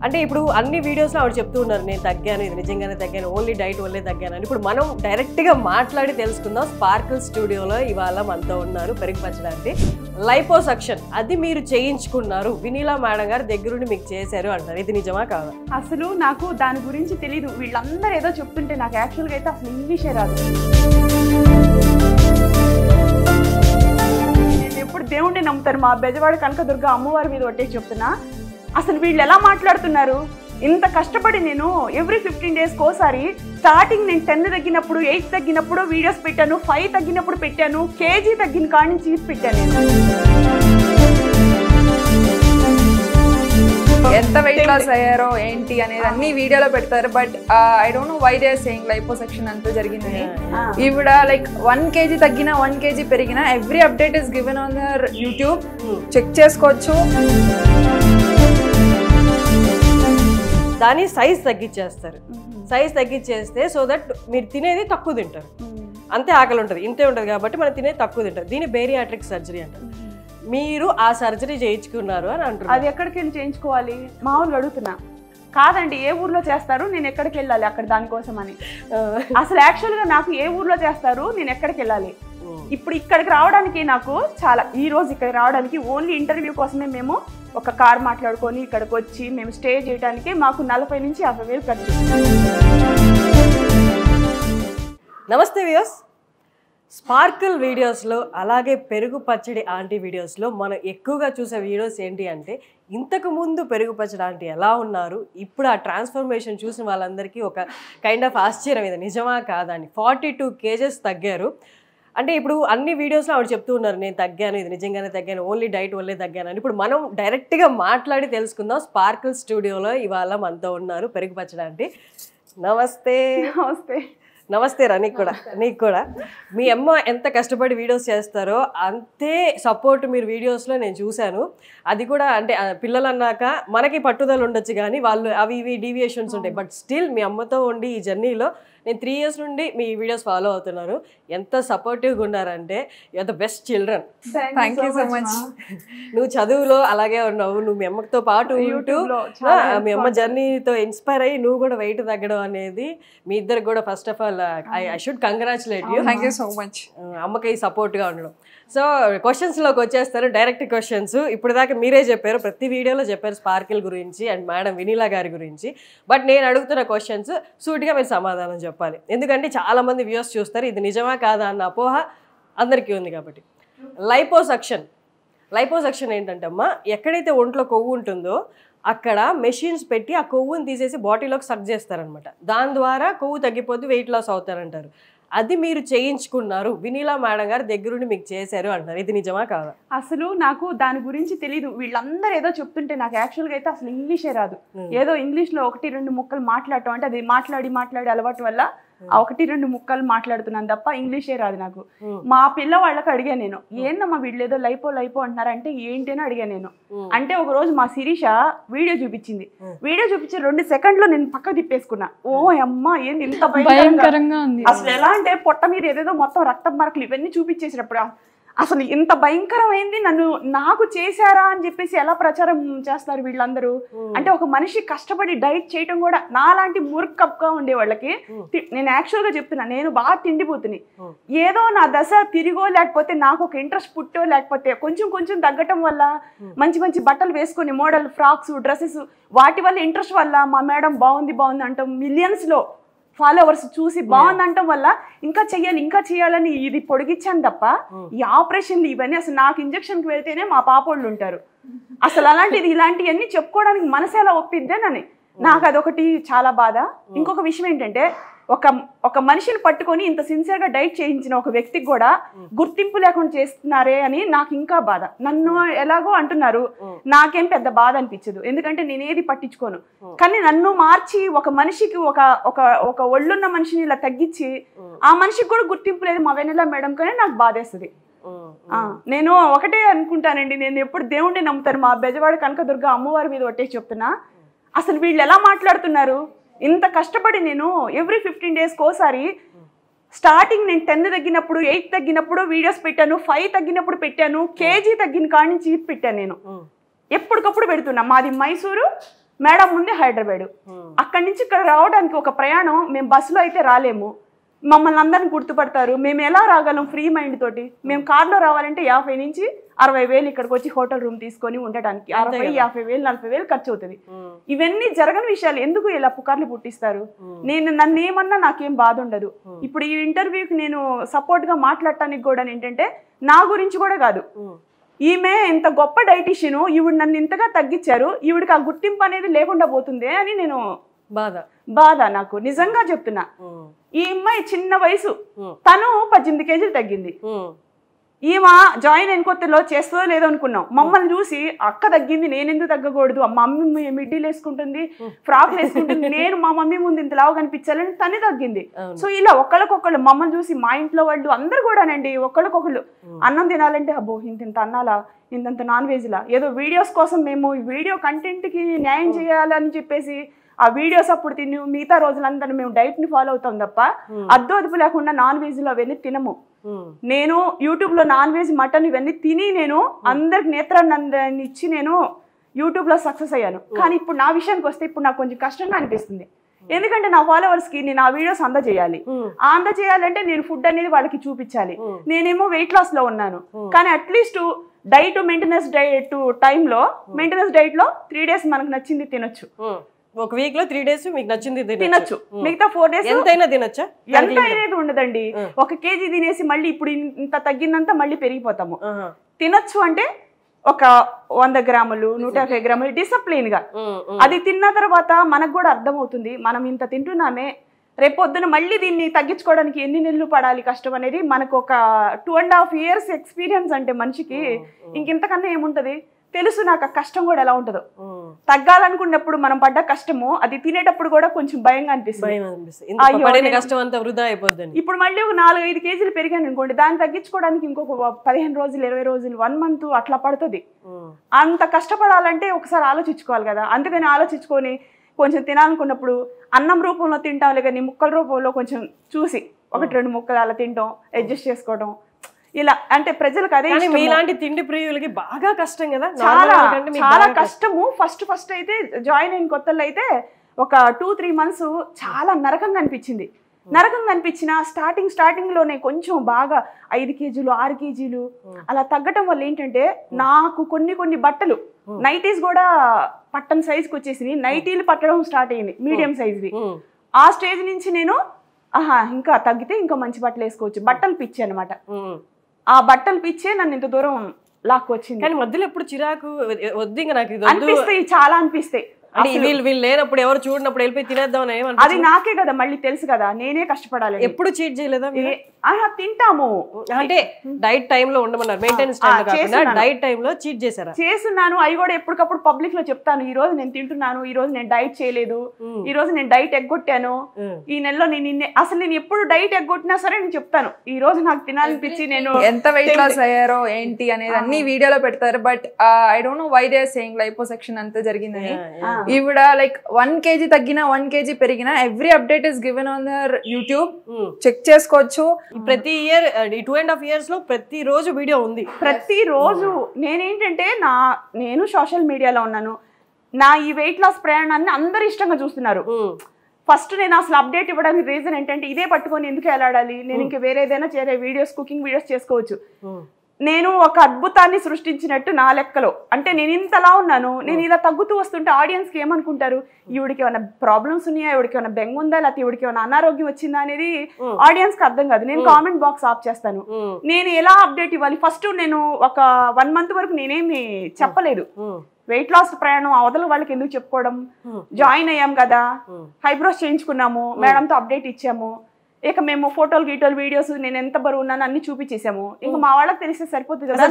అంటే ఇప్పుడు అన్ని వీడియోస్లో ఆవిడ చెప్తూ ఉన్నారు నేను తగ్గాను, ఇది నిజంగానే తగ్గాను, ఓన్లీ డైట్ వల్లే తగ్గాను అని. ఇప్పుడు మనం డైరెక్ట్గా మాట్లాడి తెలుసుకుందాం. స్పార్కిల్ స్టూడియోలో ఇవాళ మనతో ఉన్నారు పెరుగుపరచడానికి లైపోసక్షన్. అది మీరు చేయించుకున్నారు, వినీలా మేడం గారు దగ్గరుండి మీకు చేశారు అంటారు. ఇది నిజమా కాదా? అసలు నాకు దాని గురించి తెలీదు. వీళ్ళందరూ ఏదో చెప్తుంటే నాకు యాక్చువల్గా అయితే అసలు ఇంగ్లీషే రాదు. నేను ఎప్పుడు దేవుణ్ణి నమ్ముతాను. మా బెజవాడ కనకదుర్గ అమ్మవారి మీద ఒట్టేసి చెప్తున్నా. అసలు వీళ్ళు ఎలా మాట్లాడుతున్నారు? ఇంత కష్టపడి నేను ఎవ్రీ 15 డేస్కి ఒకసారి స్టార్టింగ్ నేను 10 తగ్గినప్పుడు 8 తగ్గినప్పుడు వీడియోస్ పెట్టాను, 5 తగ్గినప్పుడు పెట్టాను, కేజీ తగ్గిన కాడి నుంచి పెట్టాను. నేను ఎంత వెయిట్ లాస్ అయ్యారో ఏంటి అనేది అన్ని వీడియోలో పెడతారు. But I don't know why they are saying liposuction అంతా జరిగిందని. ఈవిడ లైక్ 1 kg తగ్గినా 1 kg పెరిగినా every update is given on their YouTube. చెక్ చేసుకోవచ్చు. దాని సైజ్ తగ్గించేస్తారు. సైజ్ తగ్గించేస్తే సో దట్ మీరు తినేది తక్కువ తింటారు, అంతే ఆకలి ఉంటుంది, ఇంతే ఉంటుంది కాబట్టి మనం తినేది తక్కువ తింటారు. దీన్ని బేరియాట్రిక్ సర్జరీ అంటారు. మీరు ఆ సర్జరీ చేయించుకున్నారు అని అంటారు. అది ఎక్కడికి వెళ్ళి చేయించుకోవాలి? మామూలుగా అడుగుతున్నా. కాదండి, ఏ ఊర్లో చేస్తారు, నేను ఎక్కడికి వెళ్ళాలి అక్కడ దానికోసం అని. అసలు యాక్చువల్గా నాకు ఏ ఊర్లో చేస్తారు, నేను ఎక్కడికి వెళ్ళాలి? ఇప్పుడు ఇక్కడికి రావడానికి నాకు చాలా, ఈ రోజు ఇక్కడికి రావడానికి ఓన్లీ ఇంటర్వ్యూ కోసమే మేము ఒక కార్ మాట్లాడుకొని ఇక్కడికి వచ్చి మేము స్టే చేయడానికి మాకు 40,000 నుంచి 50,000 ఖర్చు. నమస్తే వ్యూయర్స్. స్పార్కిల్ వీడియోస్లో అలాగే పెరుగు పచ్చడి ఆంటీ వీడియోస్లో మనం ఎక్కువగా చూసే వీడియోస్ ఏంటి అంటే, ఇంతకుముందు పెరుగు పచ్చడి ఆంటీ ఎలా ఉన్నారు, ఇప్పుడు ఆ ట్రాన్స్ఫర్మేషన్ చూసిన వాళ్ళందరికీ ఒక కైండ్ ఆఫ్ ఆశ్చర్యం, ఇది నిజమా కాదా అని. 42 kgs తగ్గారు. అంటే ఇప్పుడు అన్ని వీడియోస్లో ఆవిడ చెప్తూ ఉన్నారు నేను తగ్గాను, ఇది నిజంగానే తగ్గాను, ఓన్లీ డైట్ వల్లే తగ్గాను అని. ఇప్పుడు మనం డైరెక్ట్గా మాట్లాడి తెలుసుకుందాం. స్పార్కిల్ స్టూడియోలో ఇవాళ మనతో ఉన్నారు పెరుగు పచ్చడి ఆంటీ. నమస్తే. నమస్తే. నమస్తే రా. నీకు కూడా మీ అమ్మ ఎంత కష్టపడి వీడియోస్ చేస్తారో అంతే సపోర్ట్ మీరు వీడియోస్లో నేను చూశాను. అది కూడా అంటే పిల్లలు అన్నాక మనకి పట్టుదల ఉండొచ్చు కానీ వాళ్ళు అవి ఇవి డీవియేషన్స్ ఉంటాయి. బట్ స్టిల్ మీ అమ్మతో ఉండి ఈ జర్నీలో నేను 3 years నుండి మీ వీడియోస్ ఫాలో అవుతున్నాను. ఎంత సపోర్టివ్గా ఉన్నారంటే you are the best children. Thank you so much. నువ్వు చదువులో అలాగే ఉన్నావు, నువ్వు మీ అమ్మతో పాటు ఉంటూ మీ అమ్మ జర్నీతో ఇన్స్పైర్ అయ్యి నువ్వు కూడా వెయిట్ తగ్గడం అనేది మీ ఇద్దరికి కూడా first of all I should congratulate you. Thank you so much. అమ్మకి సపోర్ట్గా ఉండడం. సో క్వశ్చన్స్లోకి వచ్చేస్తారు, డైరెక్ట్ క్వశ్చన్స్. ఇప్పుడు దాకా మీరే చెప్పారు, ప్రతి వీడియోలో చెప్పారు స్పార్కిల్ గురించి అండ్ మేడం వినీలా గారి గురించి. బట్ నేను అడుగుతున్న క్వశ్చన్స్ సూటిగా మీరు సమాధానం చెప్పాలి. ఎందుకంటే చాలామంది వ్యూస్ చూస్తారు, ఇది నిజమా కాదా అన్న అపోహ అందరికీ ఉంది కాబట్టి. లైపోసక్షన్ ఏంటంటే అమ్మా, ఎక్కడైతే ఒంట్లో కొవ్వు ఉంటుందో అక్కడ మెషిన్స్ పెట్టి ఆ కొవ్వుని తీసేసి బాడీలోకి సక్ చేస్తారనమాట. దాని ద్వారా కొవ్వు తగ్గిపోతే వెయిట్ లాస్ అవుతారంటారు. అది మీరు చేయించుకున్నారు, వినీలా మేడం గారు దగ్గరుండి మీకు చేశారు అంటారు. ఇది నిజమా కాదా? అసలు నాకు దాని గురించి తెలీదు. వీళ్ళందరూ ఏదో చెప్తుంటే నాకు యాక్చువల్గా అయితే అసలు ఇంగ్లీషే రాదు. ఏదో ఇంగ్లీష్లో 1-2 ముక్కలు మాట్లాడటం అంటే అది మాట్లాడి అలవాటు వల్ల ఆ 1-2 ముక్కలు మాట్లాడుతున్నాను తప్ప ఇంగ్లీషే రాదు నాకు. మా పిల్లవాళ్ళకి అడిగా నేను, ఏందమ్మా వీళ్ళు ఏదో లైపో అంటున్నారు అంటే ఏంటని అడిగా నేను. అంటే ఒక రోజు మా శిరీష వీడియో చూపించింది. వీడియో చూపించి 2 సెకండ్లో నేను పక్క తిప్పేసుకున్నా. ఓ అమ్మ ఏంది ఇంత భయంకరంగా ఉంది. అసలు ఎలా అంటే పొట్ట మీద ఏదేదో మొత్తం రక్తం మరకలు ఇవన్నీ చూపించేసినప్పుడు అసలు ఇంత భయంకరమైంది, నాకు చేశారా అని చెప్పేసి ఎలా ప్రచారం చేస్తారు వీళ్ళందరూ. అంటే ఒక మనిషి కష్టపడి డైట్ చేయటం కూడా నాలాంటి మూర్ఖప్గా ఉండే వాళ్ళకి నేను యాక్చువల్గా చెప్తున్నా, నేను బాగా తిండిపోతుని. ఏదో నా దశ తిరిగో లేకపోతే నాకు ఒక ఇంట్రెస్ట్ పుట్టో లేకపోతే కొంచెం తగ్గటం వల్ల మంచి బట్టలు వేసుకొని మోడల్ ఫ్రాక్స్ డ్రెస్సెస్ వాటి వల్ల ఇంట్రెస్ట్ వల్ల మా మేడం బాగుంది అంటాం, మిలియన్స్లో ఫాలోవర్స్ చూసి బాగుందంటం వల్ల ఇంకా చెయ్యాలని ఇది పొడిగించాను తప్ప ఈ ఆపరేషన్లు ఇవన్నీ అసలు నాకు ఇంజక్షన్కి వెళ్తేనే మా పాపోళ్ళు ఉంటారు. అసలు అలాంటిది ఇలాంటివన్నీ చెప్పుకోవడానికి మనసు ఎలా ఒప్పిద్దేనని నాకు అదొకటి చాలా బాధ. ఇంకొక విషయం ఏంటంటే ఒక మనిషిని పట్టుకొని ఇంత సిన్సియర్గా డైట్ చేయించిన ఒక వ్యక్తికి కూడా గుర్తింపు లేకుండా చేస్తున్నారే అని నాకు ఇంకా బాధ. నన్ను ఎలాగో అంటున్నారు, నాకేం పెద్ద బాధ అనిపించదు, ఎందుకంటే నేనేది పట్టించుకోను. కానీ నన్ను మార్చి ఒక మనిషికి ఒక ఒళ్ళున్న మనిషిని ఇలా తగ్గించి ఆ మనిషికి కూడా గుర్తింపు లేదు మా వెన్నెల మేడం కానీ నాకు బాధేస్తుంది. నేను ఒకటే అనుకుంటానండి, నేను ఎప్పుడు దేవుణ్ణి నమ్ముతాను. మా బెజవాడ కనకదుర్గ అమ్మవారి మీద ఒట్టేసి చెప్తున్నా. అసలు వీళ్ళు ఎలా మాట్లాడుతున్నారు? ఇంత కష్టపడి నేను ఎవ్రీ 15 డేస్కి ఒకసారి స్టార్టింగ్ నేను 10 తగ్గినప్పుడు 8 తగ్గినప్పుడు వీడియోస్ పెట్టాను, 5 తగ్గినప్పుడు పెట్టాను, కేజీ తగ్గిన కాడి నుంచి పెట్టాను. నేను ఎప్పటికప్పుడు పెడుతున్నా. మాది మైసూరు, మేడం ముందే హైదరాబాద్, అక్కడి నుంచి ఇక్కడ రావడానికి ఒక ప్రయాణం మేము బస్సులో అయితే రాలేము, మమ్మల్ని అందరిని గుర్తుపడతారు, మేము ఎలా రాగలం ఫ్రీ మైండ్ తోటి. మేము కార్లో రావాలంటే 50 నుంచి 60,000 ఇక్కడికి వచ్చి హోటల్ రూమ్ తీసుకొని ఉండడానికి 60,000, 50,000, 40,000 ఖర్చు అవుతుంది. ఇవన్నీ జరగని విషయాలు ఎందుకు ఇలా పుకార్లు పుట్టిస్తారు? నన్ను ఏమన్నా నాకేం బాధ ఉండదు. ఇప్పుడు ఈ ఇంటర్వ్యూకి నేను సపోర్ట్ గా మాట్లాడటానికి కూడా ఏంటంటే నా గురించి కూడా కాదు, ఈమె ఇంత గొప్ప డైటీషియన్, ఈవిడ నన్ను ఇంతగా తగ్గించారు, ఈవిడికి ఆ గుర్తింపు అనేది లేకుండా పోతుంది అని నేను బాధ నాకు నిజంగా చెప్తున్నా. ఈ అమ్మాయి చిన్న వయసు, తను 18 కేజీలు తగ్గింది. ఈమె జాయిన్ అయిన కొత్తలో చేస్తుందో లేదో అనుకున్నాం. మమ్మల్ని చూసి అక్క తగ్గింది, నేనెందుకు తగ్గకూడదు, మా మమ్మీ మిడ్డీలు వేసుకుంటుంది, ఫ్రాక్లు వేసుకుంటుంది, నేను మా మమ్మీ ముందు ఇంత లావు కనిపించాలని తనే తగ్గింది. సో ఇలా ఒకళ్ళకొకళ్ళు మమ్మల్ని చూసి మా ఇంట్లో వాళ్ళు అందరు కూడానండి ఒకళ్ళకొకళ్ళు అన్నం తినాలంటే అబ్బో ఇంత అన్నాలా, ఇంతంత నాన్ వెజ్లా, ఏదో వీడియోస్ కోసం మేము వీడియో కంటెంట్కి న్యాయం చేయాలని చెప్పేసి ఆ వీడియోస్ అప్పుడు తిని మిగతా రోజులందరూ మేము డైట్ ని ఫాలో అవుతాం తప్ప అద్దు అదుపు లేకుండా నాన్ వెజ్ లో అవన్నీ తినము. నేను యూట్యూబ్ లో నాన్ వెజ్ మటన్ ఇవన్నీ తిని నేను అందరికి నేత్రాన్ని ఇచ్చి నేను యూట్యూబ్ లో సక్సెస్ అయ్యాను. కానీ ఇప్పుడు నా విషయానికి వస్తే ఇప్పుడు నాకు కొంచెం కష్టంగా అనిపిస్తుంది. ఎందుకంటే నా ఫాలోవర్స్ కి నేను ఆ వీడియోస్ అందజేయాలి. అందజేయాలంటే నేను ఫుడ్ అనేది వాళ్ళకి చూపించాలి. నేనేమో వెయిట్ లాస్ లో ఉన్నాను, కానీ అట్లీస్ట్ డైట్ మెయింటెనెన్స్ డైట్ టైంలో మెయింటెనెన్స్ డైట్ లో 3 days మనకు నచ్చింది తినొచ్చు. ఒక వీక్ లో 3 days మీకు నచ్చింది తినొచ్చు, మిగతా 4 days ఎంతైనా తినొచ్చా? ఎంత అనేది ఉండదండి. 1 kg తినేసి మళ్ళీ ఇప్పుడు ఇంత తగ్గిందంతా మళ్ళీ పెరిగిపోతాము. తినొచ్చు అంటే ఒక 100 గ్రాములు 150 గ్రాములు డిసిప్లిన్ గా అది తిన్న తర్వాత మనకు కూడా అర్థం అవుతుంది మనం ఇంత తింటున్నామే, రేపొద్దున మళ్ళీ దీన్ని తగ్గించుకోవడానికి ఎన్ని నెలలు పడాలి కష్టం అనేది మనకు ఒక 2.5 years ఎక్స్పీరియన్స్ అంటే మనిషికి ఇంకెంతకన్నా ఏముంటది తెలుసు. నాకు ఆ కష్టం కూడా ఎలా ఉంటుందో, తగ్గాలనుకున్నప్పుడు మనం పడ్డ కష్టము అది తినేటప్పుడు కూడా కొంచెం భయంగా అనిపిస్తుంది. ఇప్పుడు మళ్ళీ ఒక 4-5 కేజీలు పెరిగాను అనుకోండి, దాన్ని తగ్గించుకోవడానికి ఇంకొక 15 రోజులు 20 రోజులు 1 month అట్లా పడుతుంది. అంత కష్టపడాలంటే ఒకసారి ఆలోచించుకోవాలి కదా. అందుకని ఆలోచించుకొని కొంచెం తినాలనుకున్నప్పుడు అన్నం రూపంలో తింటాంలే కానీ ముక్కల రూపంలో కొంచెం చూసి 1-2 ముక్కలు అలా తింటాం, అడ్జస్ట్ చేసుకోవడం ఇలా. అంటే ప్రజలకు అదే మీలాంటి తిండి ప్రియులకి బాగా కష్టం కదా, చాలా కష్టము. ఫస్ట్ అయితే జాయిన్ అయిన కొత్తలో అయితే ఒక 2-3 months చాలా నరకంగా అనిపించింది. నరకంగా అనిపించిన స్టార్టింగ్ లోనే కొంచెం బాగా 5 కేజీలు 6 కేజీలు అలా తగ్గటం వల్ల ఏంటంటే నాకు కొన్ని బట్టలు నైటీస్ కూడా పట్టని సైజుకి వచ్చేసి నైటీలు పట్టడం స్టార్ట్ అయింది, మీడియం సైజ్వి. ఆ స్టేజ్ నుంచి నేను ఇంకా తగ్గితే ఇంకా మంచి బట్టలు వేసుకోవచ్చు, బట్టలు పిచ్చి అనమాట. ఆ బట్టలు పిచ్చే నన్ను ఇంత దూరం లాక్కొచ్చింది. కానీ మధ్యలో ఎప్పుడు చిరాకు వద్దు ఇంకా నాకు అనిపిస్తాయి, చాలా అనిపిస్తాయి. వీళ్ళు లేనప్పుడు ఎవరు చూడనప్పుడు వెళ్ళిపోయి తినేద్దాం అది నాకే కదా మళ్ళీ తెలుసు కదా, నేనే కష్టపడాలి. ఎప్పుడు చీట్ చేయలేదా? తింటాము అంటే డైట్ టైమ్ లో ఉండమన్నారు, మెయింటెనెన్స్ టైం కాకుండా డైట్ టైమ్ లో చీట్ చేశారా? చేస్తున్నాను. అవి కూడా ఎప్పటికప్పుడు పబ్లిక్ లో చెప్తాను, ఈ రోజు నేను తింటున్నాను, ఈ రోజు నేను డైట్ చేయలేదు, ఈ రోజు నేను డైట్ ఎగ్గొట్టాను, ఈ నెలలో నేను అసలు నేను ఎప్పుడు డైట్ ఎగ్గొట్టినా సరే నేను చెప్తాను, ఈ రోజు నాకు తినాలనిపించి నేను ఎంత వెయిట్ లాస్ అయ్యారో ఏంటి అనేది అన్ని వీడియోలో పెడతారు. But I don't know why they are saying liposuction అంతా జరిగిందని. ఈవిడ like 1 kg తగ్గినా 1 kg పెరిగినా every update is given on their YouTube, చెక్ చేసుకోవచ్చు. ప్రతి ఇయర్ 2.5 years లో ప్రతి రోజు వీడియో ఉంది, ప్రతిరోజు. నేనేంటంటే నేను సోషల్ మీడియాలో ఉన్నాను, నా ఈ వెయిట్ లాస్ ప్రయాణాన్ని అందరు ఇష్టంగా చూస్తున్నారు. ఫస్ట్ నేను అసలు అప్డేట్ ఇవ్వడానికి రీజన్ ఏంటంటే ఇదే పట్టుకొని ఎందుకు వెళ్ళాడాలి, నేను ఇంకా వేరే ఏదైనా చేరే వీడియోస్ కుకింగ్ వీడియోస్ చేసుకోవచ్చు. నేను ఒక అద్భుతాన్ని సృష్టించినట్టు నా లెక్కలో. అంటే నేను ఇంతలా ఉన్నాను, నేను ఇలా తగ్గుతూ వస్తుంటే ఆడియన్స్కి ఏమనుకుంటారు, ఈవిడికి ఏమైనా ప్రాబ్లమ్స్ ఉన్నాయా, ఈవిడికి ఏమైనా బెంగ ఉందా, లేకపోతే ఈవిడికి ఏమైనా అనారోగ్యం వచ్చిందా అనేది ఆడియన్స్కి అర్థం కాదు. నేను కామెంట్ బాక్స్ ఆఫ్ చేస్తాను. నేను ఎలా అప్డేట్ ఇవ్వాలి, ఫస్ట్ నేను ఒక 1 month వరకు నేనేమి చెప్పలేదు. వెయిట్ లాస్ ప్రయాణం అవతల వాళ్ళకి ఎందుకు చెప్పుకోవడం, జాయిన్ అయ్యాం కదా, హైబ్రోస్ చేయించుకున్నాము, మేడంతో అప్డేట్ ఇచ్చాము, ఇక మేము ఫోటోలు గీటోలు వీడియోస్ నేను ఎంత బరువు ఉన్నాను అన్ని చూపించేసాము. ఇంకా మా వాళ్ళకి తెలిస్తే సరిపోతుంది కదా.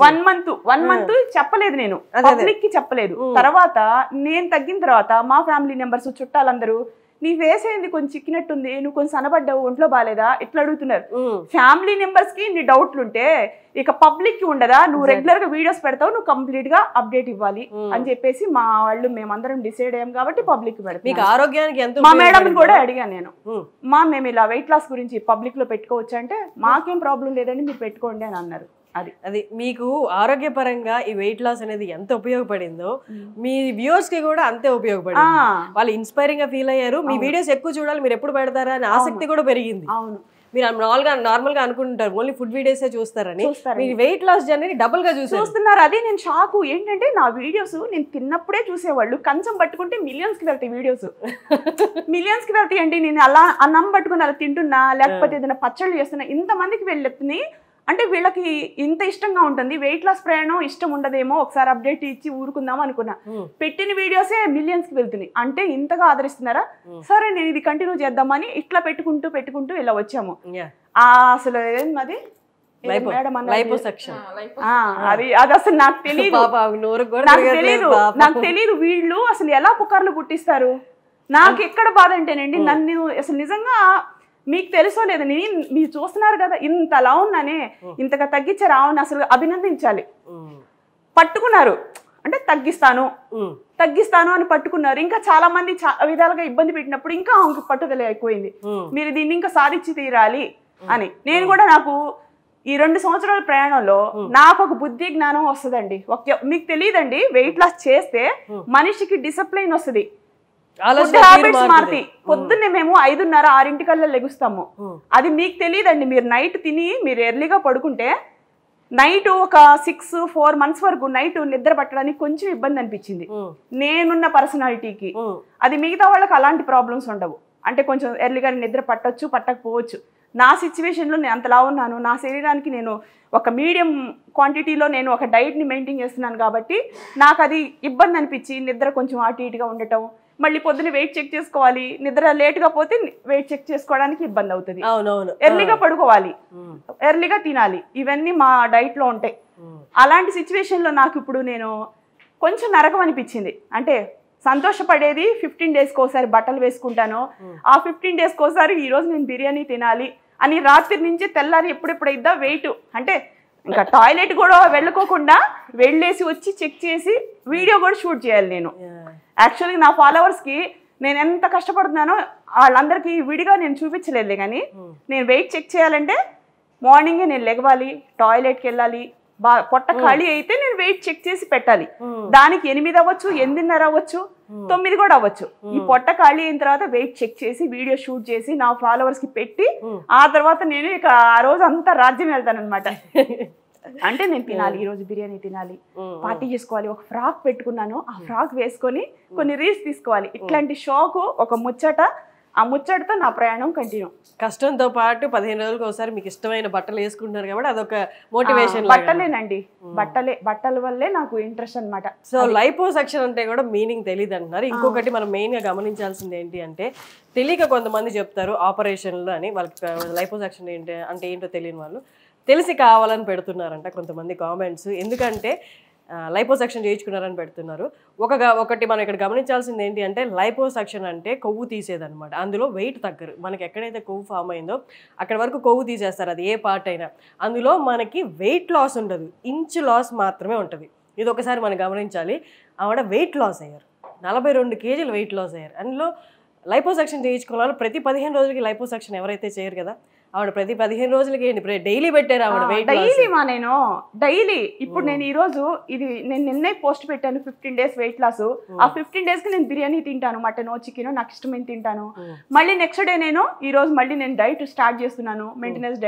1 month చెప్పలేదు, నేను పబ్లిక్ కి చెప్పలేదు. తర్వాత నేను తగ్గిన తర్వాత మా ఫ్యామిలీ మెంబర్స్ చుట్టాలందరూ నీ ఫేస్ ఏంది కొంచెం చిక్కినట్టుంది, నువ్వు కొంచెం సనబడ్డావు, ఒంట్లో బాగాలేదా ఇట్లా అడుగుతున్నారు. ఫ్యామిలీ మెంబర్స్ కి నీ డౌట్లు ఉంటే ఇక పబ్లిక్ కి ఉండదా, నువ్వు రెగ్యులర్ గా వీడియోస్ పెడతావు, నువ్వు కంప్లీట్ గా అప్డేట్ ఇవ్వాలి అని చెప్పేసి మా వాళ్ళు మేమందరం డిసైడ్ అయ్యాం కాబట్టి పబ్లిక్ పెడతాం. ఆరోగ్యానికి ఎంత మా మేడం కూడా అడిగాను నేను, మేము ఇలా వెయిట్ లాస్ గురించి పబ్లిక్ లో పెట్టుకోవచ్చు అంటే మాకేం ప్రాబ్లం లేదండి మీరు పెట్టుకోండి అని అన్నారు. అది మీకు ఆరోగ్యపరంగా ఈ వెయిట్ లాస్ అనేది ఎంత ఉపయోగపడిందో మీ వ్యూవర్స్ కి కూడా అంతే ఉపయోగపడింది. వాళ్ళు ఇన్స్పైరింగ్ గా ఫీల్ అయ్యారు. మీ వీడియోస్ ఎక్కువ చూడాలి, మీరు ఎప్పుడు పెడతారా అనే ఆసక్తి కూడా పెరిగింది. అవును, మీరు నార్మల్ గా అనుకుంటారు ఓన్లీ ఫుడ్ వీడియోస్ చూస్తారని, మీరు వెయిట్ లాస్ జర్నీ డబుల్ గా చూస్తున్నారు. అదే నేను షాక్. ఏంటంటే నా వీడియోస్ నేను తిన్నప్పుడే చూసేవాళ్ళు, కంచం పట్టుకుంటే మిలియన్స్ కి వెళ్తాయి వీడియోస్. మిలియన్స్ కి వెళ్తాయి అంటే నేను అలా అన్నం పట్టుకుని అలా తింటున్నా, లేకపోతే ఏదైనా పచ్చళ్ళు చేస్తున్నా, ఇంతమందికి వెళ్ళెత్తుని అంటే వీళ్ళకి ఇంత ఇష్టంగా ఉంటుంది. వెయిట్ లాస్ ప్రయాణం ఇష్టం ఉండదేమో, ఒకసారి అప్డేట్ ఇచ్చి ఊరుకుందాం అనుకున్నా. పెట్టిన వీడియోసే మిలియన్స్ కి వెళ్తున్నాయి. అంటే ఇంతగా ఆదరిస్తున్నారా, సరే నేను ఇది కంటిన్యూ చేద్దామని ఇట్లా పెట్టుకుంటూ ఇలా వచ్చాము. అసలు ఏంది అది అసలు నాకు తెలియదు. వీళ్ళు అసలు ఎలా పుకార్లు పుట్టిస్తారు. నాకు ఎక్కడ బాధ అంటేనండి, నన్ను అసలు నిజంగా మీకు తెలుసో లేదు, మీరు చూస్తున్నారు కదా ఇంతలా ఉన్నానే, ఇంతగా తగ్గించారు. అవును, అసలు అభినందించాలి. పట్టుకున్నారు అంటే తగ్గిస్తాను అని పట్టుకున్నారు. ఇంకా చాలా మంది విధాలుగా ఇబ్బంది పెట్టినప్పుడు ఇంకా ఆమెకు పట్టుదల అయిపోయింది, మీరు దీన్ని ఇంకా సాధించి తీరాలి అని. నేను కూడా నాకు ఈ 2 సంవత్సరాల ప్రయాణంలో నాకు ఒక బుద్ధి జ్ఞానం వస్తుందండి. మీకు తెలియదండి, వెయిట్ లాస్ చేస్తే మనిషికి డిసిప్లైన్ వస్తుంది, హ్యాబిట్స్ మారుతాయి. పొద్దున్నే మేము 5:30, 6 లెగుస్తాము. అది మీకు తెలియదండి. మీరు నైట్ తిని మీరు ఎర్లీగా పడుకుంటే నైట్ ఒక 6-4 months వరకు నైట్ నిద్ర పట్టడానికి కొంచెం ఇబ్బంది అనిపించింది నేనున్న పర్సనాలిటీకి. అది మిగతా వాళ్ళకి అలాంటి ప్రాబ్లమ్స్ ఉండవు. అంటే కొంచెం ఎర్లీగా నిద్ర పట్టొచ్చు, పట్టకపోవచ్చు. నా సిచ్యువేషన్లో నేను అంతలా ఉన్నాను. నా శరీరానికి నేను ఒక మీడియం క్వాంటిటీలో నేను ఒక డైట్ని మెయింటైన్ చేస్తున్నాను కాబట్టి నాకు అది ఇబ్బంది అనిపించి నిద్ర కొంచెం అటు ఇటుగా ఉండటం, మళ్ళీ పొద్దున్న వెయిట్ చెక్ చేసుకోవాలి, నిద్ర లేట్గా పోతే వెయిట్ చెక్ చేసుకోవడానికి ఇబ్బంది అవుతుంది. ఎర్లీగా పడుకోవాలి, ఎర్లీగా తినాలి, ఇవన్నీ మా డైట్లో ఉంటాయి. అలాంటి సిచ్యువేషన్లో నాకు ఇప్పుడు నేను కొంచెం నరకం అనిపించింది. అంటే సంతోషపడేది 15 daysకి ఒకసారి బట్టలు వేసుకుంటాను, ఆ 15 daysకి ఒకసారి ఈరోజు నేను బిర్యానీ తినాలి అని రాత్రి నుంచి తెల్లారి ఎప్పుడెప్పుడైద్దా వెయిట్, అంటే ఇంకా టాయిలెట్ కూడా వెళ్ళకోకుండా వెళ్ళేసి వచ్చి చెక్ చేసి వీడియో కూడా షూట్ చేయాలి నేను. యాక్చువల్గా నా ఫాలోవర్స్కి నేను ఎంత కష్టపడుతున్నానో వాళ్ళందరికీ విడిగా నేను చూపించలేదు. కానీ నేను వెయిట్ చెక్ చేయాలంటే మార్నింగే నేను లెగవాలి, టాయిలెట్కి వెళ్ళాలి, పొట్ట ఖాళీ అయితే నేను వెయిట్ చెక్ చేసి పెట్టాలి. దానికి 8 అవ్వచ్చు, 8:30 అవ్వచ్చు, 9 కూడా అవ్వచ్చు. ఈ పొట్ట ఖాళీ అయిన తర్వాత వెయిట్ చెక్ చేసి వీడియో షూట్ చేసి నా ఫాలోవర్స్ కి పెట్టి ఆ తర్వాత నేను ఇక ఆ రోజు అంతా రాజ్యం వెళ్తాను అనమాట. అంటే నేను తినాలి, ఈరోజు బిర్యానీ తినాలి, పార్టీ చేసుకోవాలి, ఒక ఫ్రాక్ పెట్టుకున్నాను, ఆ ఫ్రాక్ వేసుకొని కొన్ని రీల్స్ తీసుకోవాలి. ఇట్లాంటి షోకు ఒక ముచ్చట, ఆ ముచ్చటతో నా ప్రయాణం కంటిన్యూ. కష్టంతో పాటు 15 రోజులకు ఒకసారి మీకు ఇష్టమైన బట్టలు వేసుకుంటున్నారు కాబట్టి అదొక మోటివేషన్. బట్టలేనండి, బట్టల వల్లే నాకు ఇంట్రెస్ట్ అనమాట. సో లైపోసక్షన్ అంటే కూడా మీనింగ్ తెలియదు అంటున్నారు. ఇంకొకటి మనం మెయిన్ గా గమనించాల్సింది ఏంటి అంటే, తెలియక కొంతమంది చెప్తారు ఆపరేషన్లు అని. వాళ్ళకి లైపోసక్షన్ ఏంటి అంటే ఏంటో తెలియని వాళ్ళు తెలిసి కావాలని పెడుతున్నారంట కొంతమంది కామెంట్స్. ఎందుకంటే లైపోసక్షన్ చేయించుకున్నారని పెడుతున్నారు. ఒకటి మనం ఇక్కడ గమనించాల్సింది ఏంటి అంటే, లైపోసక్షన్ అంటే కొవ్వు తీసేదనమాట. అందులో వెయిట్ తగ్గరు. మనకి ఎక్కడైతే కొవ్వు ఫామ్ అయిందో అక్కడ వరకు కొవ్వు తీసేస్తారు, అది ఏ పార్ట్ అయినా. అందులో మనకి వెయిట్ లాస్ ఉండదు, ఇంచ్ లాస్ మాత్రమే ఉంటుంది. ఇది ఒకసారి మనం గమనించాలి. ఆవిడ వెయిట్ లాస్ అయ్యారు, 42 kg వెయిట్ లాస్ అయ్యారు. అందులో లైపోసక్షన్ చేయించుకున్న వాళ్ళు ప్రతి 15 రోజులకి లైపోసక్షన్ ఎవరైతే చేయరు కదా, ఆవిడ ప్రతి 15 రోజులకి డైలీ పెట్టారు ఆవిడ వెయిట్ డైలీ. నేను డైలీ ఇప్పుడు నేను ఈ రోజు ఇది నేను నిన్నే పోస్ట్ పెట్టాను 15 days వెయిట్ లాస్. ఆ 15 daysకి నేను బిర్యానీ తింటాను, మటన్, చికెన్ నాకు ఇష్టమైన తింటాను. మళ్ళీ నెక్స్ట్ డే నేను ఈ రోజు మళ్ళీ నేను డైట్ స్టార్ట్ చేస్తున్నాను, మెయింటెనెన్స్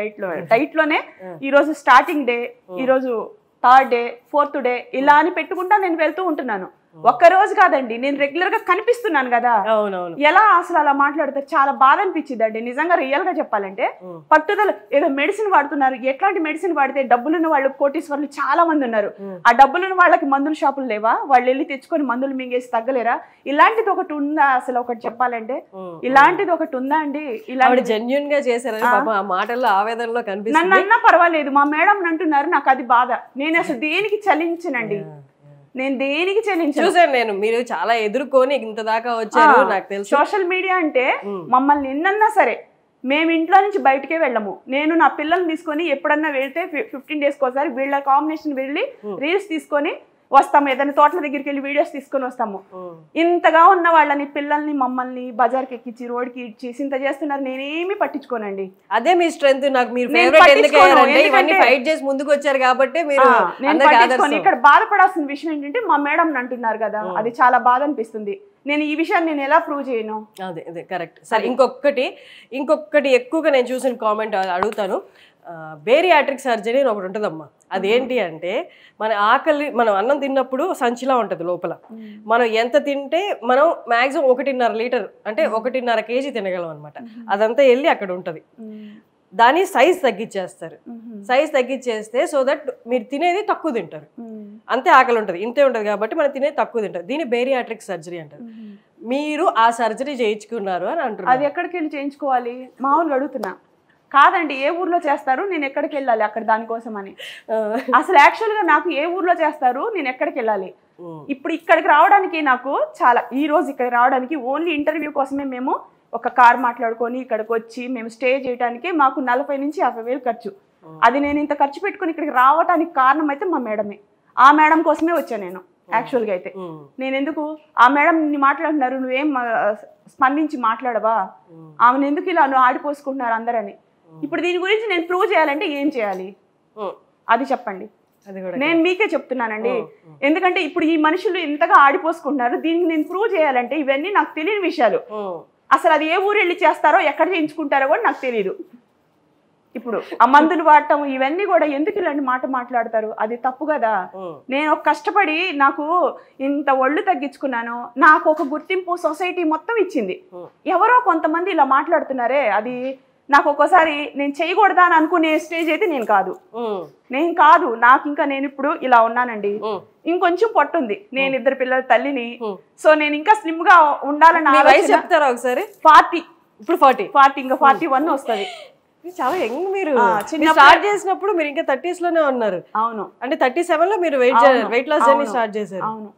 డైట్లోనే ఈ రోజు స్టార్టింగ్ డే, ఈ రోజు 3rd day, 4th day ఇలా అని పెట్టుకుంటా నేను వెళ్తూ ఉంటున్నాను. ఒక్క రోజు కాదండి, నేను రెగ్యులర్ గా కనిపిస్తున్నాను కదా. ఎలా అసలు అలా మాట్లాడతారు, చాలా బాధ అనిపించింది అండి నిజంగా. రియల్ గా చెప్పాలంటే పట్టుదల. ఏదో మెడిసిన్ వాడుతున్నారు, ఎట్లాంటి మెడిసిన్ వాడితే డబ్బులున్న వాళ్ళు కోటీశ్వర్లు చాలా మంది ఉన్నారు. ఆ డబ్బులున్న వాళ్ళకి మందుల షాపులు లేవా, వాళ్ళు వెళ్ళి తెచ్చుకొని మందులు మింగేసి తగ్గలేరా? ఇలాంటిది ఒకటి ఉందా అసలు? ఒకటి చెప్పాలంటే ఇలాంటిది ఒకటి ఉందా అండి? ఇలా జెన్యూన్ గా చేశారు, ఆ మాటల్లో ఆవేదనలో కనిపిస్తుంది. నన్నన్నా పర్వాలేదు, మా మేడం అంటున్నారు, నాకు అది బాధ. నేను అసలు దేనికి చలించనండి, నేను దేనికి చూసాను. నేను మీరు చాలా ఎదుర్కొని ఇంత దాకా వచ్చారు నాకు తెలుసు. సోషల్ మీడియా అంటే మమ్మల్ని నిన్నన్నా సరే మేము ఇంట్లో నుంచి బయటకే వెళ్ళము. నేను నా పిల్లల్ని తీసుకొని ఎప్పుడన్నా వెళ్తే 15 daysకి ఒకసారి వీళ్ళ కాంబినేషన్ వెళ్ళి రీల్స్ తీసుకొని వస్తాము, ఏదైనా తోటల దగ్గరికి వెళ్ళి వీడియోస్ తీసుకొని వస్తాము. ఇంతగా ఉన్న వాళ్ళని, పిల్లల్ని, మమ్మల్ని బజార్కి ఎక్కించి రోడ్కి ఇచ్చేసి ఇంత చేస్తున్నారు, నేనేమి పట్టించుకోనండి. అదే మీ స్ట్రెంత్. నాకు మీరు ఫేవరెట్ ఎందుకంటే ఇవన్నీ ఫైట్ చేసి ముందుకు వచ్చారు కాబట్టి మీరు ఇక్కడ బాధపడాల్సిన విషయం ఏంటంటే మా మేడం అంటున్నారు కదా, అది చాలా బాధ అనిపిస్తుంది. నేను ఈ విషయాన్ని నేను ఎలా ప్రూవ్ చేయను? అదే అదే కరెక్ట్. సరే ఇంకొకటి ఎక్కువగా నేను చూసిన కామెంట్ అడుగుతాను. బేరియాట్రిక్ సర్జరీ అని ఒకటి ఉంటుందమ్మా. అదేంటి అంటే మన ఆకలి, మనం అన్నం తిన్నప్పుడు సంచిలా ఉంటుంది లోపల. మనం ఎంత తింటే మనం మ్యాక్సిమం 1.5 లీటర్ అంటే 1.5 కేజీ తినగలం అనమాట. అదంతా వెళ్ళి అక్కడ ఉంటుంది. దాని సైజ్ తగ్గించేస్తారు. సైజ్ తగ్గించేస్తే సో దట్ మీరు తినేది తక్కువ తింటారు. అంతే ఆకలి ఉంటుంది, ఇంతే ఉంటుంది కాబట్టి మనం తినేది తక్కువ తింటారు. దీన్ని బేరియాట్రిక్ సర్జరీ అంటారు. మీరు ఆ సర్జరీ చేయించుకున్నారు అని అంటారు. అది ఎక్కడికి వెళ్ళి చేయించుకోవాలి? మామూలుగా అడుగుతున్నా. కాదండి, ఏ ఊర్లో చేస్తారు, నేను ఎక్కడికి వెళ్ళాలి అక్కడ దానికోసం అని. అసలు యాక్చువల్గా నాకు ఏ ఊర్లో చేస్తారు, నేను ఎక్కడికి వెళ్ళాలి? ఇప్పుడు ఇక్కడికి రావడానికి నాకు చాలా, ఈ రోజు ఇక్కడికి రావడానికి ఓన్లీ ఇంటర్వ్యూ కోసమే మేము ఒక కార్ మాట్లాడుకొని ఇక్కడికి వచ్చి మేము స్టే చేయడానికి మాకు 40,000 నుంచి 50,000 ఖర్చు. అది నేను ఇంత ఖర్చు పెట్టుకుని ఇక్కడికి రావడానికి కారణం అయితే మా మేడమే. ఆ మేడం కోసమే వచ్చాను నేను యాక్చువల్గా అయితే. నేను ఎందుకు ఆ మేడం మాట్లాడుతున్నారు, నువ్వేం స్పందించి మాట్లాడవా, ఆమెను ఎందుకు ఇలా నువ్వు ఆడిపోసుకుంటున్నారు అందరని. ఇప్పుడు దీని గురించి నేను ప్రూవ్ చేయాలంటే ఏం చేయాలి అది చెప్పండి. నేను మీకే చెప్తున్నానండి, ఎందుకంటే ఇప్పుడు ఈ మనుషులు ఇంతగా ఆడిపోసుకుంటున్నారు, దీనికి నేను ప్రూవ్ చేయాలంటే ఇవన్నీ నాకు తెలియని విషయాలు. అసలు అది ఏ ఊరు వెళ్ళి చేస్తారో ఎక్కడ చేయించుకుంటారో కూడా నాకు తెలియదు. ఇప్పుడు ఆ మందులు వాడటం ఇవన్నీ కూడా ఎందుకు ఇలాంటి మాట మాట్లాడతారు? అది తప్పు కదా. నేను కష్టపడి నాకు ఇంత ఒళ్ళు తగ్గించుకున్నాను, నాకు ఒక గుర్తింపు సొసైటీ మొత్తం ఇచ్చింది. ఎవరో కొంతమంది ఇలా మాట్లాడుతున్నారే, అది నాకు ఒక్కోసారి నేను చేయకూడదా అని అనుకునే స్టేజ్ అయితే నేను కాదు. నాకు ఇంకా నేను ఇప్పుడు ఇలా ఉన్నానండి, ఇంకొంచెం పొట్టుంది, నేను 2 పిల్లల తల్లిని. సో నేను ఇంకా స్లిమ్ గా ఉండాలని చెప్తారా ఒకసారి? 40. ఇప్పుడు 40 ఇంకా 41 వస్తుంది. చాలా యంగ్. మీరు స్టార్ట్ చేసినప్పుడు మీరు ఇంకా 30s లోనే ఉన్నారు. అవును, అంటే 37 లో మీరు వెయిట్ లాస్ జర్నీ స్టార్ట్ చేశారు. అవును,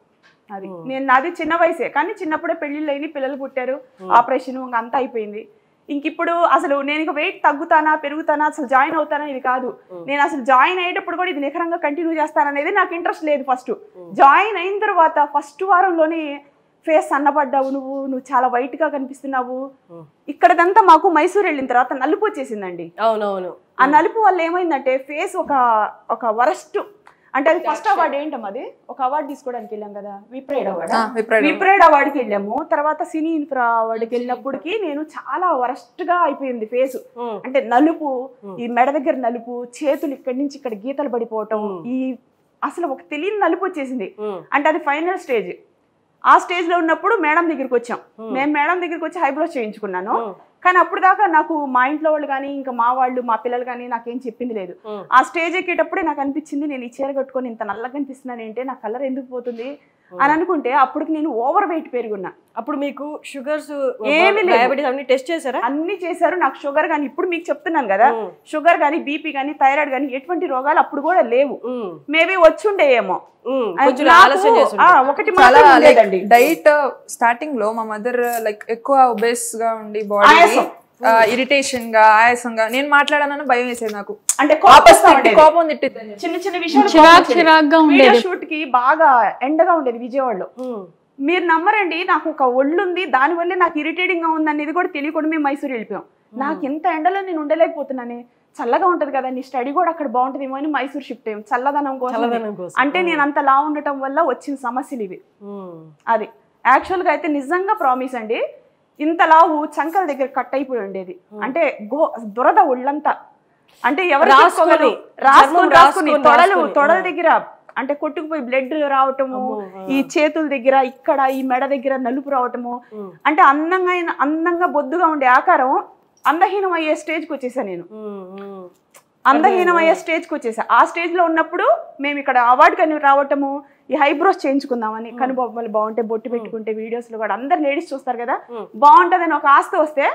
అది నేను నాది చిన్న వయసే, కానీ చిన్నప్పుడే పెళ్లిళ్ళు అయినాయి, పిల్లలు పుట్టారు, ఆపరేషన్ అంతా అయిపోయింది. ఇంక ఇప్పుడు అసలు నేను ఇక వెయిట్ తగ్గుతానా పెరుగుతానా అసలు జాయిన్ అవుతానా ఇది కాదు. నేను అసలు జాయిన్ అయ్యేటప్పుడు కూడా ఇది నిఖరంగా కంటిన్యూ చేస్తాననేది నాకు ఇంట్రెస్ట్ లేదు. ఫస్ట్ జాయిన్ అయిన తర్వాత ఫస్ట్ వారంలోనే ఫేస్ సన్నపడ్డావు, నువ్వు చాలా వైట్ గా కనిపిస్తున్నావు. ఇక్కడదంతా మాకు మైసూర్ వెళ్ళిన తర్వాత నలుపు వచ్చేసిందండి. అవునవును. ఆ నలుపు వల్ల ఏమైందంటే ఫేస్ ఒక వరస్ట్, అంటే అది ఫస్ట్ అవార్డు ఏంటమ్మా, అది ఒక అవార్డు తీసుకోవడానికి వెళ్ళాం కదా, విప్రైడ్ అవార్డుకి వెళ్ళాము. తర్వాత సినీ ఇన్ఫ్రా అవార్డుకి వెళ్ళినప్పటికి నేను చాలా వరస్ట్ గా అయిపోయింది ఫేస్. అంటే నలుపు, ఈ మెడ దగ్గర నలుపు, చేతులు ఇక్కడి నుంచి ఇక్కడ గీతలు పడిపోవటం, ఈ అసలు ఒక తెలియని నలుపు వచ్చేసింది. అంటే అది ఫైనల్ స్టేజ్. ఆ స్టేజ్ లో ఉన్నప్పుడు మేడం దగ్గరికి వచ్చాం. మేము మేడం దగ్గరికి వచ్చి ఐబ్రోస్ చేయించుకున్నాను. కానీ అప్పుడు దాకా నాకు మా ఇంట్లో వాళ్ళు కానీ ఇంకా మా వాళ్ళు మా పిల్లలు కానీ నాకేం చెప్పింది లేదు. ఆ స్టేజ్ ఎక్కేటప్పుడే నాకు అనిపించింది, నేను ఈ చీర కట్టుకొని ఇంత నల్లగా కనిపిస్తున్నాను ఏంటంటే నా కలర్ ఎందుకు పోతుంది అని అనుకుంటే అప్పటికి నేను ఓవర్ వెయిట్ పెరుగున్నా. అప్పుడు మీకు షుగర్స్ ఏమి డయాబెటీస్ అన్ని టెస్ట్ చేశారా? అన్ని చేశారు. నాకు షుగర్ కానీ, ఇప్పుడు మీకు చెప్తున్నాను కదా, షుగర్ కానీ బీపీ కానీ థైరాయిడ్ కానీ ఎటువంటి రోగాలు అప్పుడు కూడా లేవు. మేబీ వచ్చుండేయేమో. డైట్ స్టార్టింగ్ లో మా మదర్ లైక్ ఎక్కువ ఒబేస్ గా ఉండి బాడీ ఇరిటేషన్ గా ఆయాసంగా నేను మాట్లాడానని భయం వేసేది నాకు. అంటే కోపం తిట్టిద్ది. చిన్న చిన్న విషయాలు షూట్ కి బాగా ఎండగా ఉండేది విజయవాడలో. మీరు నమ్మరండి, నాకు ఒక ఒళ్ళుంది, దానివల్లే నాకు ఇరిటేటింగ్ గా ఉంది అనేది కూడా తెలియకుండా మేము మైసూర్ వెళ్ళిపోయాం. నాకు ఎంత ఎండలో నేను ఉండలేకపోతున్నాను. చల్లగా ఉంటది కదా, నీ స్టడీ కూడా అక్కడ బాగుంటదేమో అని మైసూర్ షిఫ్ట్ అయ్యాం చల్లదనం కోసం. అంటే నేను అంత లా ఉండటం వల్ల వచ్చిన సమస్యలు ఇవి. అది యాక్చువల్ గా అయితే నిజంగా ప్రామిస్ అండి, ఇంత లావు చంకల దగ్గర కట్ అయిపోయి ఉండేది. అంటే దురద ఒళ్ళంతా, అంటే ఎవరు రాసుకొని తొడల దగ్గర అంటే కొట్టుకుపోయి బ్లడ్ రావటము, ఈ చేతుల దగ్గర ఇక్కడ ఈ మెడ దగ్గర నలుపు రావటము, అంటే అందంగా బొద్దుగా ఉండే ఆకారం అందహీనం అయ్యే స్టేజ్కి వచ్చేసా నేను. అందహీనం అయ్యే స్టేజ్కి వచ్చేసా. ఆ స్టేజ్ లో ఉన్నప్పుడు మేము ఇక్కడ అవార్డు కని రావటము, ఈ ఐబ్రోస్ చేయించుకుందామని, కనుబొమ్మలు బాగుంటే బొట్టు పెట్టుకుంటే వీడియోస్ లో కూడా అందరు లేడీస్ చూస్తారు కదా, బాగుంటదని ఒక ఆస్తి వస్తే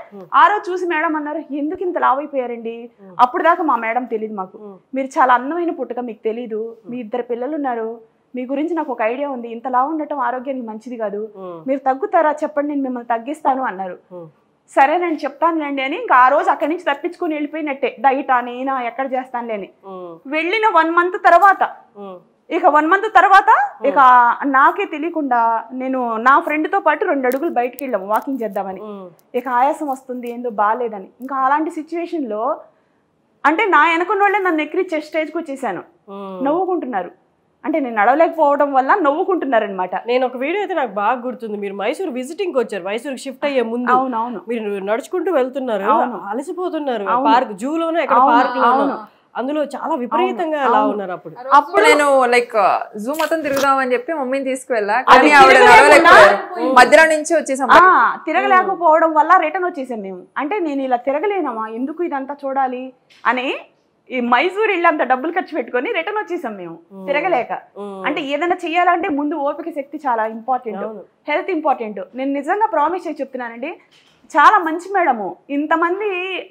ఆ రోజు చూసి మేడం అన్నారు, ఎందుకు ఇంత లావ్ అయిపోయారండి? అప్పుడు దాకా మా మేడం తెలియదు మాకు, మీరు చాలా అందమైన పుట్టుక, మీకు తెలీదు, మీ 2 పిల్లలు ఉన్నారు, మీ గురించి నాకు ఒక ఐడియా ఉంది, ఇంత లావు ఉండటం ఆరోగ్యానికి మంచిది కాదు, మీరు తగ్గుతారా చెప్పండి, నేను మిమ్మల్ని తగ్గిస్తాను అన్నారు. సరే నేను చెప్తానులేండి అని ఇంకా ఆ రోజు అక్కడి నుంచి తప్పించుకుని వెళ్ళిపోయినట్టే. డైటా నేనా ఎక్కడ చేస్తానులేని వెళ్ళిన 1 month తర్వాత ఇక 1 month తర్వాత ఇక నాకే తెలియకుండా నేను నా ఫ్రెండ్తో పాటు 2 అడుగులు బయటికి వెళ్ళాము వాకింగ్ చేద్దామని. ఇక ఆయాసం వస్తుంది ఏందో బాగాలేదని. ఇంకా అలాంటి సిచ్యువేషన్లో అంటే నా వెనకున్న వాళ్ళే నన్ను ఎక్కిరిచ్చే స్టేజ్కి వచ్చేసాను. నవ్వుకుంటున్నారు, అంటే నేను నడవలేకపోవడం వల్ల నవ్వుకుంటున్నారనమాట. నేను ఒక వీడియో అయితే నాకు బాగా గుర్తుంది, మీరు మైసూర్ విజిటింగ్ వచ్చారు, మైసూర్ షిఫ్ట్ అయ్యే ముందు. అవునవును, మీరు నడుచుకుంటూ వెళ్తున్నారు, అలసిపోతున్నారు, పార్క్ జూలోనే ఎక్కడ పార్క్ లో, అందులో చాలా విపరీతంగా అలా ఉన్నారు. అప్పుడు నేను లైక్ జూ మొత్తం తిరుగుదామని చెప్పి మమ్మీని తీసుకువెళ్ళా, కానీ ఆవిడ నడవలేకపోయారు, మధ్యలో నుంచి వచ్చేసాం. తిరగలేకపోవడం వల్ల రిటర్న్ వచ్చేసాం మేము. అంటే నేను ఇలా తిరగలేనమ్మా, ఎందుకు ఇదంతా చూడాలి అని ఈ మైసూర్ ఇల్లు అంత డబ్బులు ఖర్చు పెట్టుకొని రిటర్న్ వచ్చేసాం మేము తిరగలేక. అంటే ఏదైనా చెయ్యాలంటే ముందు ఓపిక శక్తి చాలా ఇంపార్టెంట్, హెల్త్ ఇంపార్టెంట్. నేను నిజంగా ప్రామిస్ చేసి చెప్తున్నానండి, చాలా మంచి మేడము, ఇంతమంది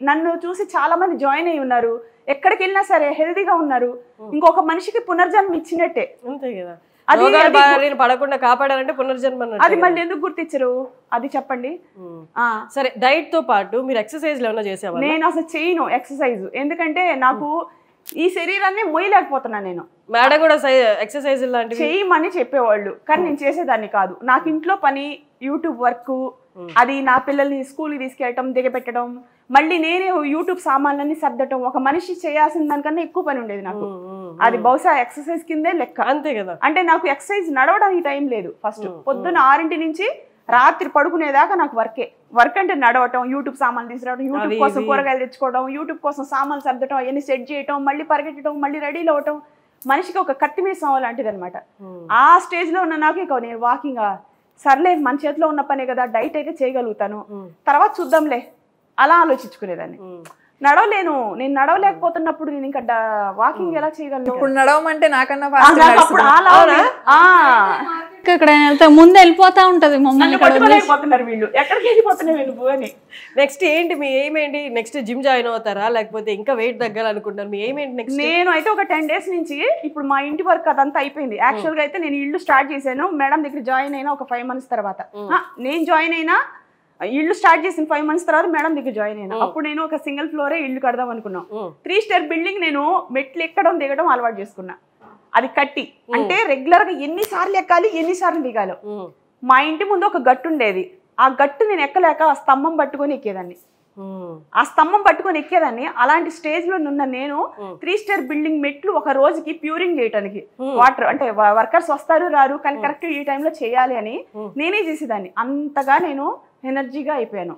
నన్ను చూసి చాలా మంది జాయిన్ అయి ఉన్నారు, ఎక్కడికి వెళ్ళినా సరే హెల్తీగా ఉన్నారు. ఇంకొక మనిషికి పునర్జన్మ ఇచ్చినట్టే. అంతే కదా, పడకుండా కాపాడాలంటే పునర్జన్మ. అది మళ్ళీ ఎందుకు గుర్తించరు అది చెప్పండి. సరే, డైట్ తో పాటు మీరు ఎక్సర్సైజ్ ఏమైనా చేసేవాళ్ళా? నేను అసలు చేయను ఎక్సర్సైజ్, ఎందుకంటే నాకు ఈ శరీరాన్ని మోయలేకపోతున్నా. నేను మేడం కూడా ఎక్సర్సైజ్ లాంటివి చేయమని చెప్పేవాళ్ళు, కానీ నేను చేసేదాన్ని కాదు. నాకు ఇంట్లో పని, యూట్యూబ్ వర్క్, అది నా పిల్లల్ని స్కూల్కి తీసుకెళ్ళటం, దిగబెట్టడం, మళ్ళీ నేనే యూట్యూబ్ సామాన్లన్నీ సర్దటం, ఒక మనిషి చేయాల్సిన దానికన్నా ఎక్కువ పని ఉండేది నాకు. అది బహుశా ఎక్సర్సైజ్ కిందే లెక్క. అంతే కదా, అంటే నాకు ఎక్సర్సైజ్ నడవడానికి టైం లేదు. ఫస్ట్ పొద్దున్న 6 నుంచి రాత్రి పడుకునేదాకా నాకు వర్క్ అంటే నడవటం, యూట్యూబ్ సామాన్లు తీసుకురావడం, యూట్యూబ్ కోసం కూరగాయలు తెచ్చుకోవడం, యూట్యూబ్ కోసం సామాన్లు సర్దటం, అవన్నీ సెట్ చేయటం, మళ్ళీ పరిగెట్టడం, మళ్ళీ రెడీలో అవటం, మనిషికి ఒక కత్తి మీద సామ లాంటిది అనమాట. ఆ స్టేజ్ లో ఉన్న నాకు ఇక నేను వాకింగ్ సర్లే మన చేతిలో ఉన్న పనే కదా, డైట్ అయితే చేయగలుగుతాను, తర్వాత చూద్దాంలే అలా ఆలోచించుకునేదాన్ని. నడవలేను, నేను నడవలేకపోతున్నప్పుడు నేను ఇంకా వాకింగ్ ఎలా చేయగలను? ఇప్పుడు నడవమంటే నాకన్నా ఇక్కడ ముందు వెళ్ళిపోతా ఉంటది మమ్మల్ని పట్టుకోలేకపోతున్నారు వీళ్ళు, ఎక్కడికి వెళ్ళిపోతున్నాయి వీళ్ళు అని. నెక్స్ట్ ఏంటి మీ ఎయిమ్ ఏంటి? నెక్స్ట్ జిమ్ జాయిన్ అవుతారా, లేకపోతే ఇంకా వెయిట్ తగ్గాలనుకుంటారు? మీ ఎయిమ్ ఏంటి నెక్స్ట్? నేను అయితే ఒక 10 days నుంచి ఇప్పుడు మా ఇంటి వర్క్ అదంతా అయిపోయింది. యాక్చువల్ గా అయితే నేను ఇల్లు స్టార్ట్ చేశాను, మేడం దగ్గర జాయిన్ అయినా ఒక 5 months తర్వాత. నేను జాయిన్ అయినా ఇల్లు స్టార్ట్ చేసిన 5 months తర్వాత మేడం దగ్గర జాయిన్ అయినా. అప్పుడు నేను ఒక సింగిల్ ఫ్లోరే ఇల్లు కడదాం అనుకున్నాం. 3 star బిల్డింగ్ నేను మెట్లు ఎక్కడం దిగడం అలవాటు చేసుకున్నా. అది కట్టి అంటే రెగ్యులర్ గా ఎన్నిసార్లు ఎక్కాలి, ఎన్నిసార్లు దిగాలి. మా ఇంటి ముందు ఒక గట్టు ఉండేది, ఆ గట్టు నేను ఎక్కలేక ఆ స్తంభం పట్టుకొని ఎక్కేదాన్ని. అలాంటి స్టేజ్ లో ఉన్న నేను 3 star బిల్డింగ్ మెట్లు ఒక రోజుకి ప్యూరింగ్ చేయడానికి, వాటర్ అంటే వర్కర్స్ వస్తారు రారు, కానీ కరెక్ట్ ఈ టైంలో చేయాలి అని నేనే చేసేదాన్ని. అంతగా నేను ఎనర్జీగా అయిపోయాను.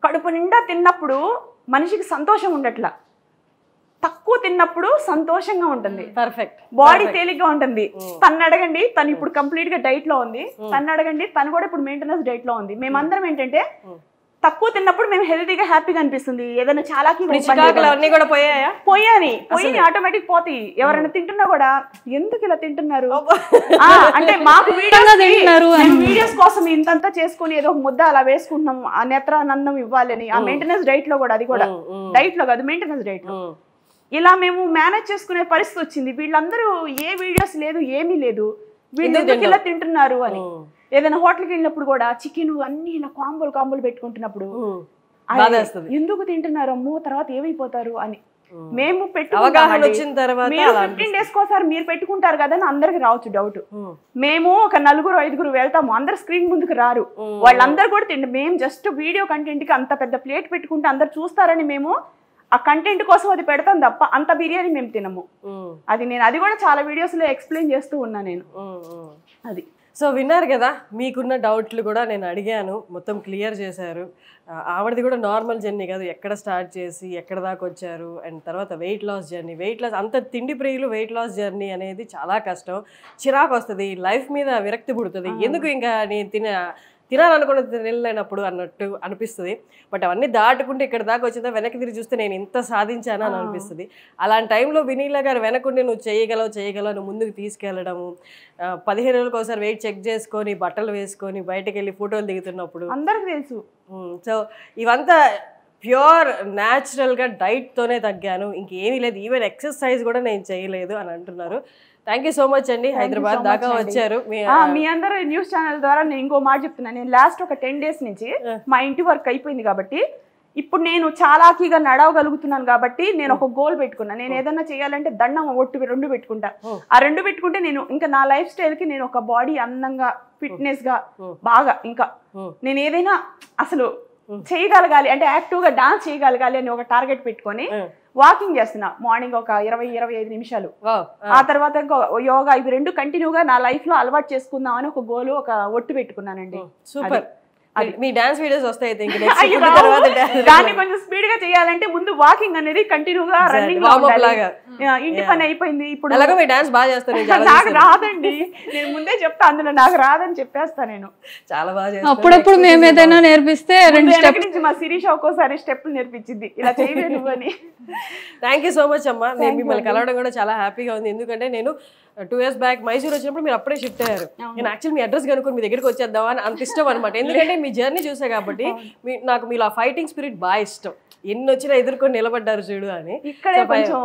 కడుపు నిండా తిన్నప్పుడు మనిషికి సంతోషం ఉండట్లా, తక్కువ తిన్నప్పుడు సంతోషంగా ఉంటుంది, పర్ఫెక్ట్ బాడీ తేలిగ్గా ఉంటుంది. తను అడగండి, తను ఇప్పుడు కంప్లీట్ గా డైట్ లో ఉంది, తను అడగండి, తను కూడా ఇప్పుడు మెయింటెనెన్స్ డైట్ లో ఉంది. మేమందరం ఏంటంటే తక్కువ తిన్నప్పుడు మేము హెల్తీగా హ్యాపీగా అనిపిస్తుంది. ఏదైనా చాలా పోయాని ఆటోమేటిక్ పోతాయి. ఎవరైనా తింటున్నా కూడా ఎందుకు ఇలా తింటున్నారు అంటే మాకు వీడియోస్ కోసం ఇంతంతా చేసుకుని ఏదో ఒక ముద్ద అలా వేసుకుంటున్నాం, ఆ నేత్రానందం ఇవ్వాలని. ఆ మెయింటెనెన్స్ డైట్ లో కూడా, అది కూడా డైట్ లో కాదు మెయింటెనెన్స్ డైట్ లో, ఇలా మేము మేనేజ్ చేసుకునే పరిస్థితి వచ్చింది. వీళ్ళందరూ ఏ వీడియోస్ లేదు, ఏమీ లేదు, వీళ్ళు ఎందుకు ఇలా తింటున్నారు అని. ఏదైనా హోటల్కి వెళ్ళినప్పుడు కూడా చికెన్ అన్ని ఇలా కాంబోలు పెట్టుకుంటున్నప్పుడు ఎందుకు తింటున్నారు అమ్మో తర్వాత ఏమైపోతారు అని మేము పెట్టుకుంటాం. 15 days కోసారి మీరు పెట్టుకుంటారు కదా అని అందరికి రావచ్చు డౌట్. మేము ఒక 4-5 వెళ్తాము, అందరు స్క్రీన్ ముందుకు రారు, వాళ్ళందరూ కూడా తింటారు. మేము జస్ట్ వీడియో కంటెంట్ కి అంత పెద్ద ప్లేట్ పెట్టుకుంటే అందరు చూస్తారని మేము ఆ కంటెంట్ కోసం అది పెడతాం తప్ప అంత బిర్యానీ మేము తినము. అది కూడా చాలా వీడియోస్ లో ఎక్స్ప్లెయిన్ చేస్తూ ఉన్నా నేను. అది సో విన్నారు కదా, మీకున్న డౌట్లు కూడా నేను అడిగాను, మొత్తం క్లియర్ చేశారు. ఆవిడది కూడా నార్మల్ జర్నీ కాదు, ఎక్కడ స్టార్ట్ చేసి ఎక్కడ దాకా వచ్చారు, అండ్ తర్వాత వెయిట్ లాస్ జర్నీ. అంత తిండి ప్రియులు వెయిట్ లాస్ జర్నీ అనేది చాలా కష్టం, చిరాకు వస్తుంది, లైఫ్ మీద విరక్తి పుడుతుంది, ఎందుకు ఇంకా నేను తినాలనుకున్న తినలేనప్పుడు అన్నట్టు అనిపిస్తుంది. బట్ అవన్నీ దాటుకుంటే ఇక్కడ దాకా వచ్చిందా వెనక్కి తిరిగి చూస్తే నేను ఇంత సాధించాను అని అనిపిస్తుంది. అలాంటి టైంలో వినీలా గారు వెనకుండి నువ్వు చేయగలవు నువ్వు ముందుకు తీసుకెళ్ళడము, 15 రోజులకు ఒకసారి వెయిట్ చెక్ చేసుకొని బట్టలు వేసుకొని బయటకు వెళ్ళి ఫోటోలు దిగుతున్నప్పుడు అందరికీ తెలుసు. సో ఇవంతా ప్యూర్ న్యాచురల్గా డైట్తోనే తగ్గాను, ఇంకేమీ లేదు, ఈవెన్ ఎక్సర్సైజ్ కూడా నేను చేయలేదు అని అంటున్నారు. థ్యాంక్ యూ సో మచ్ అండి, హైదరాబాద్ దాకా వచ్చారు. మీ అందరూ న్యూస్ ఛానల్ ద్వారా నేను ఇంకో మాట చెప్తున్నాను. నేను లాస్ట్ ఒక 10 days నుంచి మా ఇంటి వర్క్ అయిపోయింది కాబట్టి ఇప్పుడు నేను చాలాకీగా నడవగలుగుతున్నాను కాబట్టి నేను ఒక గోల్ పెట్టుకున్నా. నేను ఏదైనా చేయాలంటే దండం ఒట్టు 2 పెట్టుకుంటా. ఆ 2 పెట్టుకుంటే నేను ఇంకా నా లైఫ్ స్టైల్ కి నేను ఒక బాడీ అందంగా ఫిట్నెస్ గా బాగా ఇంకా నేను ఏదైనా అసలు చేయగలగాలి అంటే యాక్టివ్ గా డాన్స్ చేయగలగాలి అని ఒక టార్గెట్ పెట్టుకొని వాకింగ్ చేస్తున్నా. మార్నింగ్ ఒక 20-25 నిమిషాలు, ఆ తర్వాత ఇంకా యోగా, ఇవి 2 కంటిన్యూగా నా లైఫ్ లో అలవాటు చేసుకుందాం అని ఒక గోల్, ఒక ఒట్టు పెట్టుకున్నానండి. సూపర్. మీ డాన్స్ వీడియోస్ వస్తాయి. దాన్ని కొంచెం స్పీడ్ గా చేయాలంటే ముందు వాకింగ్ అనేది కంటిన్యూగా రన్నింగ్ లాగా. ఇంటి పని అయిపోయింది ఇప్పుడు. అలాగే మీ డాన్స్ బాగా చేస్తాను. నాకు రాదండి, నేను ముందే చెప్తా, అందులో నాకు రాదని చెప్పేస్తా నేను. చాలా బాగా చేస్తాను. అప్పుడప్పుడు మేము ఏదైనా నేర్పిస్తే 2 స్టెప్స్ నుంచి మా శిరీష ఒక్కోసారి స్టెప్పులు నేర్పించింది, ఇలా చేయలేదు నువ్వు అని. థ్యాంక్ యూ సో మచ్ అమ్మా. నేను మిమ్మల్ని కలవడం కూడా చాలా హ్యాపీగా ఉంది. ఎందుకంటే నేను 2 years బ్యాక్ మైసూర్ వచ్చినప్పుడు మీరు అప్పుడే షిఫ్ట్ అయ్యారు. నేను యాక్చువల్ మీ అడ్రస్ కనుక్కొని మీ దగ్గరికి వచ్చేద్దామా అని అంత ఇష్టం అనమాట. ఎందుకంటే మీ జర్నీ చూసా కాబట్టి నాకు మీలో ఆ ఫైటింగ్ స్పిరిట్ బాగా ఇష్టం. ఎన్ని వచ్చినా ఎదుర్కొని నిలబడ్డారు చూడు అని.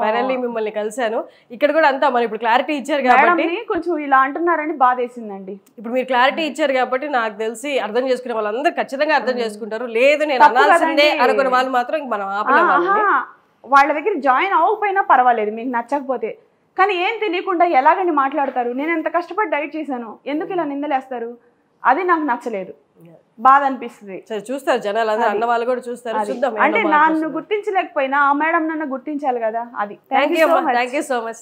ఫైనల్లీ మిమ్మల్ని కలిశాను. ఇక్కడ కూడా అంతా మరి ఇప్పుడు క్లారిటీ ఇచ్చారు కాబట్టి కొంచెం ఇలా అంటున్నారని బాధేసిందండి. ఇప్పుడు మీరు క్లారిటీ ఇచ్చారు కాబట్టి నాకు తెలిసి అర్థం చేసుకునే వాళ్ళందరూ ఖచ్చితంగా అర్థం చేసుకుంటారు. లేదు నేను అనాల్సిందే అనుకునే వాళ్ళు మాత్రం మనం ఆపలేము. వాళ్ళ దగ్గర జాయిన్ అవ్వకపోయినా పర్వాలేదు మీకు నచ్చకపోతే, కానీ ఏం తెలియకుండా ఎలాగని మాట్లాడతారు. నేను ఎంత కష్టపడి డైట్ చేశాను, ఎందుకు ఇలా నిందలేస్తారు, అది నాకు నచ్చలేదు, బాధ అనిపిస్తుంది. సరే చూస్తారు జనాలు, అందరూ అన్న వాళ్ళు కూడా చూస్తారు. చూద్దాం. అంటే నన్ను గుర్తించలేకపోయినా ఆ మేడం నన్ను గుర్తించాలి కదా. అది థ్యాంక్ యూ సో మచ్.